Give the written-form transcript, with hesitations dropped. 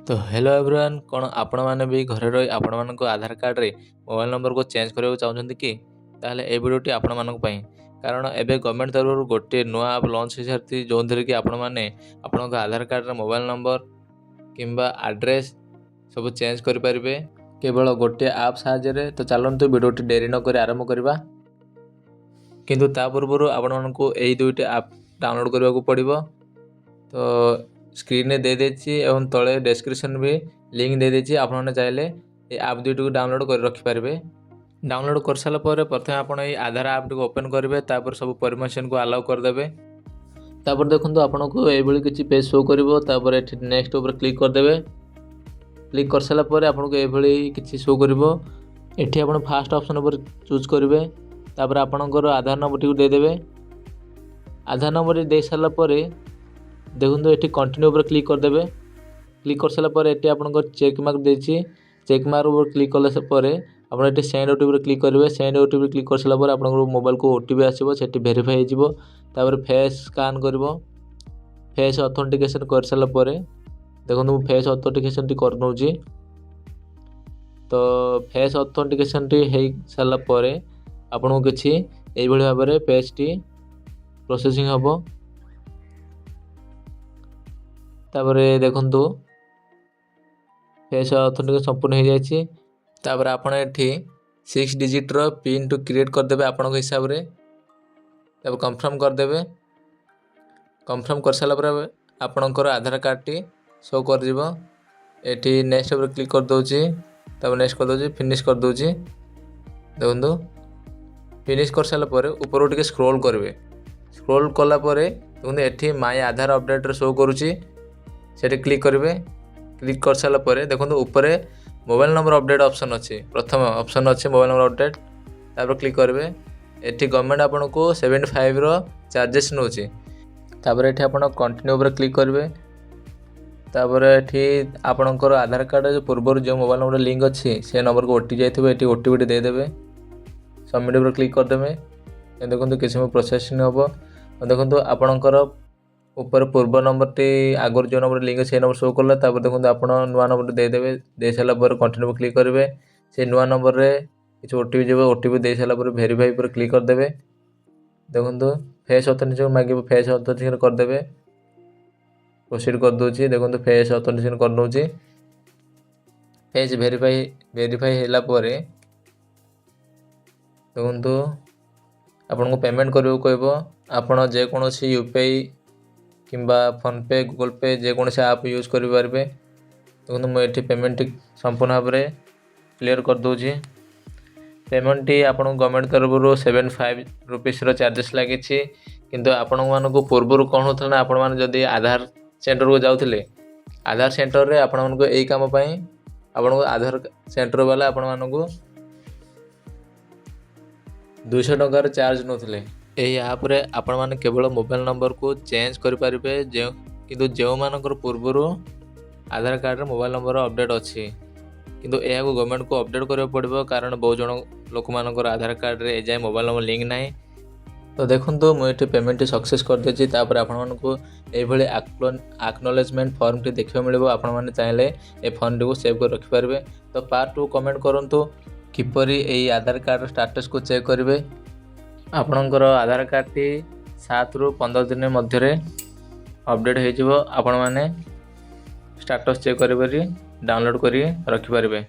तो hello everyone कौन आपण मैंने भी घरे रही आपण मानक आधार कार्ड रे मोबाइल नंबर को चेंज करने चाहते कि ताहले ए वीडियोटी आपण मानक पई कारण एबे गवर्नमेंट तरफ गोटे नुआ आप लॉन्च हो सारी जो थी कि आपण मैंने आपण आधार कार्ड रे मोबाइल नंबर किंबा एड्रेस सब चेंज कर पारिबे केवल गोटे आप साहाय्य। तो चलतु वीडियोटी डेरी नक आरंभ करवा किंतु ता पूर्व आपण मानक यही दुईटी आप डाउनलोड करने को पड़ो। तो स्क्रीन में दे देछि एवं तले डिस्क्रिप्शन भी लिंक दे देछि आपने चाहिए ये आप दुईट को डाउनलोड कर रखिपारे। डाउनलोड कर सारा पर प्रथम आपड़ ये आधार आप ओपन करेंगे तापर सब परमिशन को अलाउ करदे। तापर देखो आपन को ये किसी पेज शो कर नेक्स्ट ऊपर क्लिक करदे। क्लिक कर सारा पर आपन को ये किसी शो कर फास्ट ऑप्शन पर चूज करेंगे। तापर आपणकर आधार नंबर टी देदेवे। आधार नंबर दे सारा पर देखो ये कंटिन्यू पर क्लिक करदे। क्लिक कर सारा पर ये आप चेक मार्क देछि चेक मार्क पर क्लिक कले आप सेंड ओटीपी पर क्लिक करेंगे। सेंड ओटीपी क्लिक कर सारा पर आप मोबाइल को ओटीपी आसो से भेरीफाई हो फेस स्कान कर फेस ऑथेंटिकेशन कर सारा पर देखो फेस ऑथेंटिकेशन कर नौची। तो फेस ऑथेंटिकेशन टी हो सारा पर आपको किसी यही भाव में पेज टी प्रोसेसिंग हम। तापर देखु फेस ऑथेंटिकेशन संपूर्ण हो जाए। तापर आपण एठी 6 डिजिट रो पिन टू क्रिएट करदे आपण हिसाब से तब कंफर्म करदे। कंफर्म कर सारा पर आपणकर आधार कार्ड टी शो कर एठी नेक्स्ट पर क्लिक कर दोची। तब नेक्स्ट कर दोची फिनिश कर दोची। देखो फिनिश कर सारा पर ऊपर टिके स्क्रॉल करेंगे। स्क्रॉल कला पर देखो एठी माय आधार अपडेट शो करुची से क्लिक करेंगे। क्लिक कर सारा पर देखो ऊपर मोबाइल नंबर अपडेट ऑप्शन अच्छी प्रथम ऑप्शन अच्छे मोबाइल नंबर अपडेट तापर क्लिक करेंगे। एठी गवर्नमेंट आपन को 75 रो चार्जेस नौची। तापर एठी आपन कंटिन्यू पर क्लिक करेंगे। तापर एठी आपनकर आधार कार्ड जो पूर्व जो मोबाइल नंबर लिंक अच्छी से नंबर को ओटी जाइए एठी ओटीपी दे देबे। सबमिट पर क्लिक करदेवे। देखो किसी प्रोसेसिंग हम। देखो आपनकर ऊपर पूर्व नंबर टी आगर जो नंबर लिंक से नंबर शो कला देखो आप नुआ नंबर देदेवे। दे सारा पर कंटिन्यू क्लिक करेंगे। से नुआ नंबर रे किसी ओटीपी जब ओटीपी दे सारा पर वेरीफाई पर क्लिक करदे। देखो फेस ऑथेंटिकेशन मांगे फेस ऑथेंटिकेशन करदे। प्रोसीड कर दूची। देखो फेस ऑथेंटिकेशन कर नौची। फेस वेरीफाई होला पर देखो आपन को पेमेंट करबो कहबो। आपण जेकोसी यूपीआई किंबा फोन पे गूगल पे जेकोसी आप यूज करेंगे। देखो मुझे पेमेंट संपूर्ण भाव में क्लियर कर दूची। पेमेंट टी आपन गवर्नमेंट तरफ 75 रुपीस चार्जेस लगी किंतु आपण मानक पूर्व कौन होता ना आपण मैंने जदि आधार सेंटर को जाऊे आधार सेंटर रे आपण मानक यही काम आपण आधार सेंटर वाला आपण मानक 200 टंकार चार्ज नौले। यही आप आपण मैंने केवल मोबाइल नंबर को चेंज करेंगे किंतु जो मानकर पूर्व आधार कार्ड मोबाइल नंबर अपडेट अच्छी किंतु यह गवर्नमेंट को अपडेट करने पड़ो कारण बहुत जन लोक मानकर आधार कार्ड रे एजाए मोबाइल नंबर लिंक ना। तो देखो मुझे पेमेंट सक्सेस कर देछि। तापर आपण को यही एक्नॉलेजमेंट फॉर्म टी देखा मिले आपण मैंने चाहिए ये फॉर्म टी को सेव कर रखिपारे। तो पार्ट 2 कमेंट करूँ किपरि यही आधार कार्ड स्टेटस को चेक करेंगे। आपणकर आधार कार्ड टी 7 ରୁ 15 दिन मध्य अपडेट हो आपण मैंने स्टेटस चेक कर डाउनलोड कर रखिपारे।